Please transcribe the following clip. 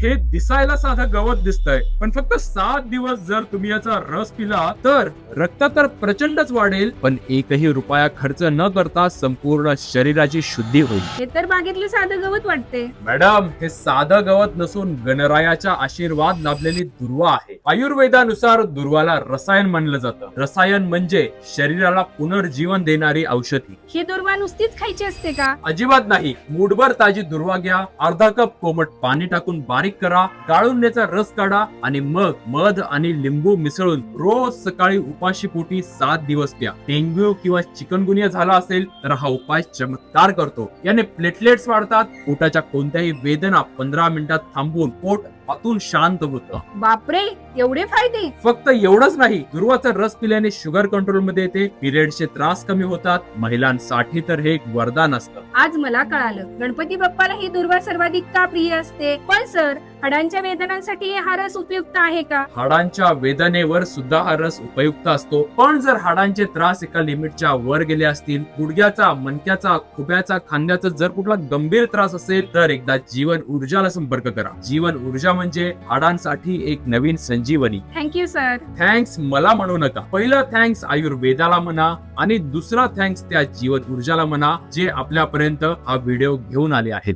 हे दिसायला साधं गवत दिसतंय, पण फक्त 7 दिवस जर तुम्ही याचा रस पिला तर रक्त तर प्रचंडच वाढेल, पण एकही रुपया खर्च न करता संपूर्ण शरीराची शुद्धी होईल. हे तर बागेतलं साधं गवत वाटते. मॅडम, हे साधं गवत नसून गणरायाचा आशीर्वाद लाभलेली दुर्वा आहे. आयुर्वेदानुसार दुर्वाला रसायन म्हणलं जातं. रसायन म्हणजे शरीराला पुनर्जीवन देणारी औषधी. ही दुर्वा नुसतीच खायची असते का? अजिबात नाही. मूठभर ताजी दुर्वा घ्या, अर्धा कप कोमट पाणी टाकून बारीक करा, गाळून त्याचा रस काढा आणि मग मध आणि लिंबू मिसळून रोज सकाळी उपाशी पोटी 7 दिवस प्या. डेंग्यू किंवा चिकनगुनिया झाला असेल तर हा उपाय चमत्कार करतो. याने प्लेटलेट्स वाढतात, पोटाच्या कोणत्याही वेदना 15 मिनिटात थांबवून पोट आतून शांत होतं. बापरे, एवढे फायदे! फक्त एवढंच नाही, दुर्वाचा रस पिल्याने शुगर कंट्रोल मध्ये येते, पिरियडचे त्रास कमी होतात. महिलांसाठी तर हे एक वरदान असतं. आज मला कळालं गणपती बाप्पाला ही दुर्वा सर्वाधिक का प्रिय असते. पण सर, हाडांच्या वेदनांसाठी हा रस उपयुक्त आहे का? हाडांच्या वेदनेवर सुद्धा हा रस उपयुक्त असतो, पण जर हाडांचे त्रास एका लिमिटच्या वर गेले असतील, गुडघ्याचा, मणक्याचा, खुब्याचा, खांद्याचा जर कुठला गंभीर त्रास असेल तर एकदा जीवन ऊर्जाला संपर्क करा. जीवन ऊर्जा म्हणजे हाडांसाठी एक नवीन संजीवनी. Thank you sir. थँक्स मला म्हणू नका. पहिलं थँक्स आयुर्वेदाला म्हणा आणि दुसरा थँक्स त्या जीवन ऊर्जाला म्हणा, जे आपल्यापर्यंत हा व्हिडिओ घेऊन आले आहेत.